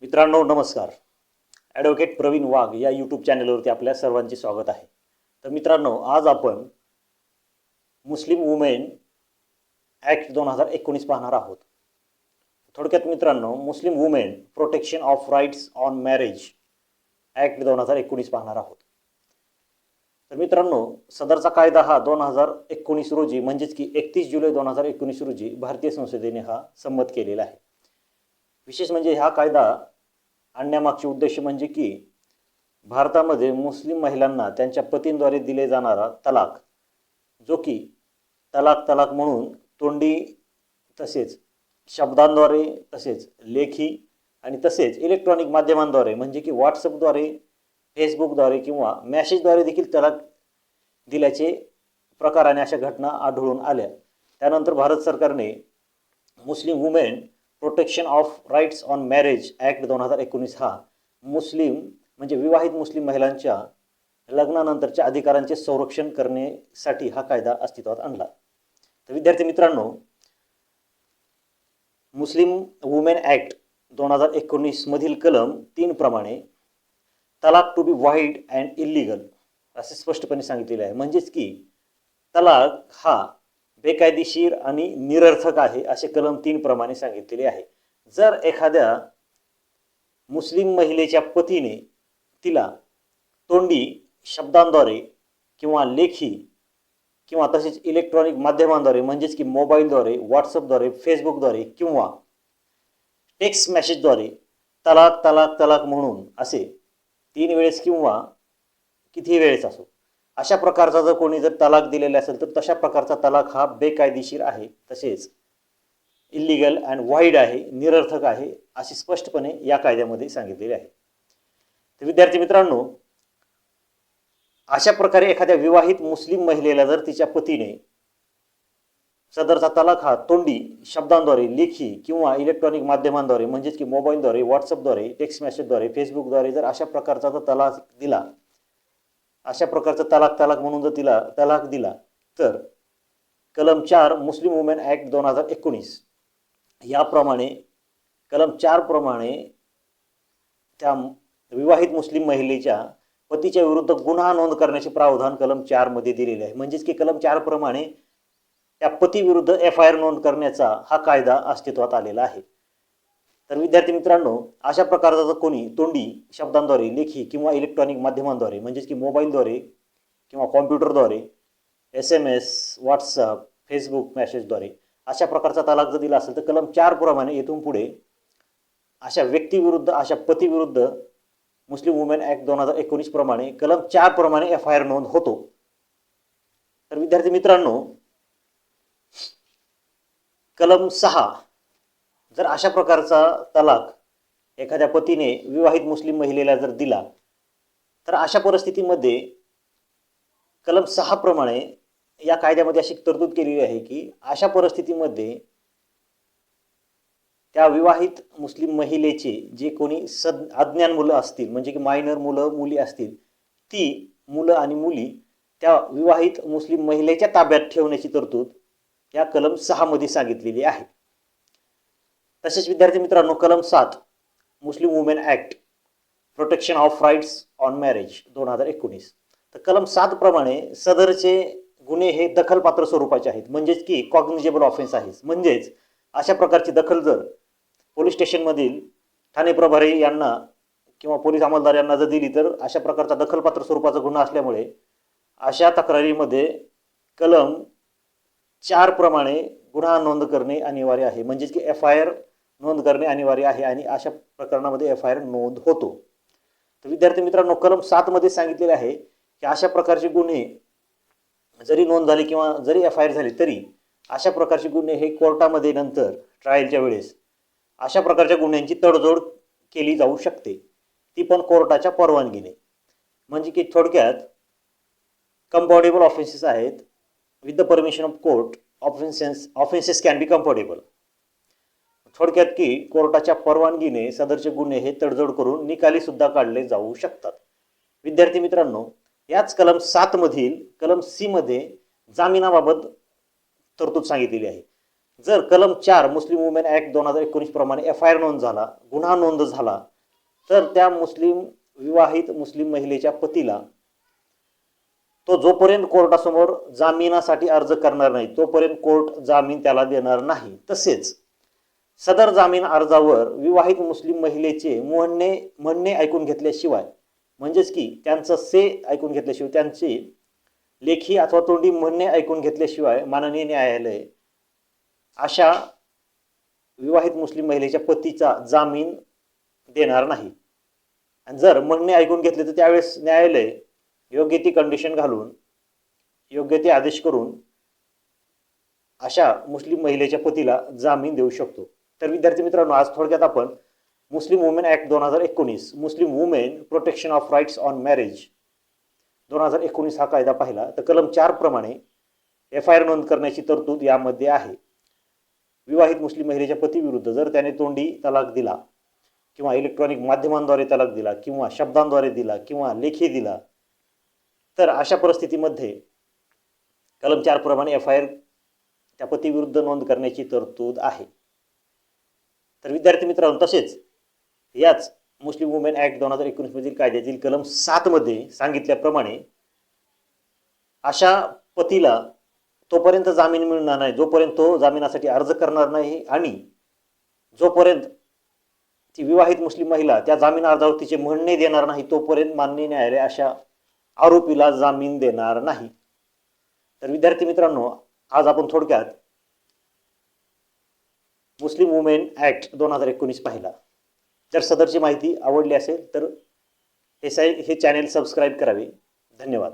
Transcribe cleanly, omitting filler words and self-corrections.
मित्रांनो नमस्कार. ॲडव्होकेट प्रवीण वाघ या यूट्यूब चॅनलवरती आपल्या सर्वांचे स्वागत आहे. तर मित्रांनो आज आपण मुस्लिम वुमेन ॲक्ट 2019 पाहणार आहोत. थोडक्यात मित्रांनो Muslim women protection of rights on marriage act 2019 पाहणार आहोत. तर मित्रांनो सदरचा कायदा हा 2019 रोजी म्हणजेच की 31 जुलै 2019 रोजी भारतीय संसदेने हा संमत केलेला आहे. विशेष म्हणजे हा कायदा आणण्यामागचे उद्देश म्हणजे की भारतामध्ये मुस्लिम महिलांना त्यांच्या पतींद्वारे दिले जाणारा तलाक, जो की तलाक म्हणून तोंडी तसेच शब्दांद्वारे तसेच लेखी आणि तसेच इलेक्ट्रॉनिक माध्यमांद्वारे म्हणजे की व्हॉट्सअपद्वारे फेसबुकद्वारे किंवा मॅसेजद्वारे देखील तलाक दिल्याचे प्रकार आणि अशा घटना आढळून आल्या. त्यानंतर भारत सरकारने Muslim women protection of rights on marriage act 2019 हा मुस्लिम म्हणजे विवाहित मुस्लिम महिलांच्या लग्नानंतरच्या अधिकारांचे संरक्षण करण्यासाठी हा कायदा अस्तित्वात आणला. तर विद्यार्थी मित्रांनो मुस्लिम वुमेन ॲक्ट 2019 मधील कलम 3 प्रमाणे तलाक to be void and illegal असे स्पष्टपणे सांगितलेले आहे. म्हणजेच की तलाक हा बेकायदेशीर आणि निरर्थक आहे असे कलम 3 प्रमाणे सांगितलेले आहे. जर एखाद्या मुस्लिम महिलेच्या पतीने तिला तोंडी शब्दांद्वारे किंवा लेखी किंवा तसेच इलेक्ट्रॉनिक माध्यमांद्वारे म्हणजेच की मोबाईलद्वारे व्हॉट्सअपद्वारे फेसबुकद्वारे किंवा टेक्स्ट मेसेजद्वारे तलाक तलाक तलाक म्हणून असे 3 वेळेस किंवा कितीही वेळेस असो अशा प्रकारचा जर कोणी जर तलाक दिलेला असेल तर तशा प्रकारचा तलाक हा बेकायदेशीर आहे तसेच इल्लिगल अँड वाईड आहे, निरर्थक आहे असे स्पष्टपणे या कायद्यामध्ये सांगितलेले आहे. तर विद्यार्थी मित्रांनो अशा प्रकारे एखाद्या विवाहित मुस्लिम महिलेला जर तिच्या पतीने सदरचा तलाक हा तोंडी शब्दांद्वारे लेखी किंवा इलेक्ट्रॉनिक माध्यमांद्वारे म्हणजेच की मोबाईलद्वारे व्हॉट्सअपद्वारे टेक्स्ट मेसेजद्वारे फेसबुकद्वारे जर अशा प्रकारचा जर तलाक दिला, अशा प्रकारचा तलाक म्हणून जर तिला तलाक दिला तर कलम 4 मुस्लिम वुमेन ॲक्ट 2019 याप्रमाणे कलम 4 प्रमाणे त्या विवाहित मुस्लिम महिलेच्या पतीच्या विरुद्ध गुन्हा नोंद करण्याचे प्रावधान कलम 4 मध्ये दिलेले आहे. म्हणजेच की कलम 4 प्रमाणे त्या पती विरुद्ध FIR नोंद करण्याचा हा कायदा अस्तित्वात आलेला आहे. तर विद्यार्थी मित्रांनो अशा प्रकारचा जर कोणी तोंडी शब्दांद्वारे लेखी किंवा इलेक्ट्रॉनिक माध्यमांद्वारे म्हणजेच की मोबाईलद्वारे किंवा कॉम्प्युटरद्वारे SMS व्हॉट्सअप फेसबुक मॅसेजद्वारे अशा प्रकारचा तलाक जर दिला असेल तर कलम 4 प्रमाणे येथून पुढे अशा व्यक्तीविरुद्ध अशा पतीविरुद्ध मुस्लिम वुमेन ॲक्ट 2019 प्रमाणे कलम 4 प्रमाणे FIR नोंद होतो. तर विद्यार्थी मित्रांनो कलम 6 जर अशा प्रकारचा तलाक एखाद्या पतीने विवाहित मुस्लिम महिलेला जर दिला तर अशा परिस्थितीमध्ये कलम 6 प्रमाणे या कायद्यामध्ये अशी तरतूद केलेली आहे की अशा परिस्थितीमध्ये त्या विवाहित मुस्लिम महिलेचे जे कोणी अज्ञान मुलं असतील म्हणजे की मायनर मुलं मुली असतील ती मुलं आणि मुली त्या विवाहित मुस्लिम महिलेच्या ताब्यात ठेवण्याची तरतूद या कलम 6 मध्ये सांगितलेली आहे. तसेच विद्यार्थी मित्रांनो कलम 7 Muslim women act protection of rights on marriage 2019 तर कलम 7 प्रमाणे सदरचे गुन्हे हे दखलपात्र स्वरूपाचे आहेत म्हणजेच की कॉग्निजेबल ऑफेन्स आहेत. म्हणजेच अशा प्रकारची दखल जर पोलीस स्टेशनमधील ठाणे प्रभारी यांना किंवा पोलीस अंमलदार यांना जर दिली तर अशा प्रकारचा दखलपात्र स्वरूपाचा गुन्हा असल्यामुळे अशा तक्रारीमध्ये कलम 4 प्रमाणे गुन्हा नोंद करणे अनिवार्य आहे. म्हणजेच की FIR नोंद करणे अनिवार्य आहे आणि अशा प्रकरणामध्ये FIR नोंद होतो. तर विद्यार्थी मित्रांनो कलम 7 मध्ये सांगितलेले आहे की अशा प्रकारचे गुन्हे जरी नोंद झाले किंवा जरी FIR झाली तरी अशा प्रकारचे गुन्हे हे कोर्टामध्ये नंतर ट्रायलच्या वेळेस अशा प्रकारच्या गुन्ह्यांची तडजोड केली जाऊ शकते, ती पण कोर्टाच्या परवानगीने. म्हणजे की थोडक्यात कंपाउंडेबल ऑफेन्सेस आहेत with the permission of court offences can be compoundable. थोडक्यात की कोर्टाच्या परवानगीने सदरचे गुन्हे हे तडजोड करून निकाली सुद्धा काढले जाऊ शकतात. विद्यार्थी मित्रांनो याच कलम 7 मधील कलम C मध्ये जामिनाबाबत तरतूद सांगितलेली आहे. जर कलम 4 मुस्लिम वुमेन ॲक्ट 2019 प्रमाणे FIR नोंद झाला, गुन्हा नोंद झाला तर त्या विवाहित मुस्लिम महिलेच्या पतीला तो जोपर्यंत कोर्टासमोर जामिनासाठी अर्ज करणार नाही तोपर्यंत कोर्ट जामीन त्याला देणार नाही। तसेच सदर जामीन अर्जावर विवाहित मुस्लिम महिलेचे म्हणणे ऐकून घेतल्याशिवाय, म्हणजेच की त्यांचं ऐकून घेतल्याशिवाय, त्यांचे लेखी अथवा तोंडी म्हणणे ऐकून घेतल्याशिवाय माननीय न्यायालय अशा विवाहित मुस्लिम महिलेच्या पतीचा जामीन देणार नाही। आणि जर म्हणणे ऐकून घेतले तर त्यावेळेस न्यायालय योग्य ती कंडिशन घालून, योग्य ते आदेश करून अशा मुस्लिम महिलेच्या पतीला जामीन देऊ शकतो। तर विद्यार्थी मित्रांनो, आज थोडक्यात आपण Muslim women act 2019, Muslim women protection of rights on marriage 2019 हा कायदा पाहिला। तर कलम 4 प्रमाणे FIR नोंद करण्याची तरतूद यामध्ये आहे। विवाहित मुस्लिम महिलेच्या पतीविरुद्ध जर त्याने तोंडी तलाक दिला किंवा इलेक्ट्रॉनिक माध्यमांद्वारे तलाक दिला किंवा शब्दांद्वारे दिला किंवा लेखी दिला, तर अशा परिस्थितीमध्ये कलम 4 प्रमाणे FIR त्या पतीविरुद्ध नोंद करण्याची तरतूद आहे। तर विद्यार्थी मित्रांनो, तसेच याच मुस्लिम वुमेन ॲक्ट 2019 मधील कायद्यातील कलम 7 मध्ये सांगितल्याप्रमाणे अशा पतीला तोपर्यंत जामीन मिळणार नाही जोपर्यंत तो जामिनासाठी अर्ज करणार नाही आणि जोपर्यंत ती विवाहित मुस्लिम महिला त्या जामीन अर्जावर तिचे म्हणणे देणार नाही तोपर्यंत माननीय न्यायालय अशा आरोपीला जामीन देणार नाही। तर विद्यार्थी मित्रांनो, आज आपण थोडक्यात मुस्लिम वुमेन ॲक्ट 2019 पाहिला। जर सदरची माहिती आवडली असेल तर हे चॅनेल सबस्क्राईब करावे। धन्यवाद।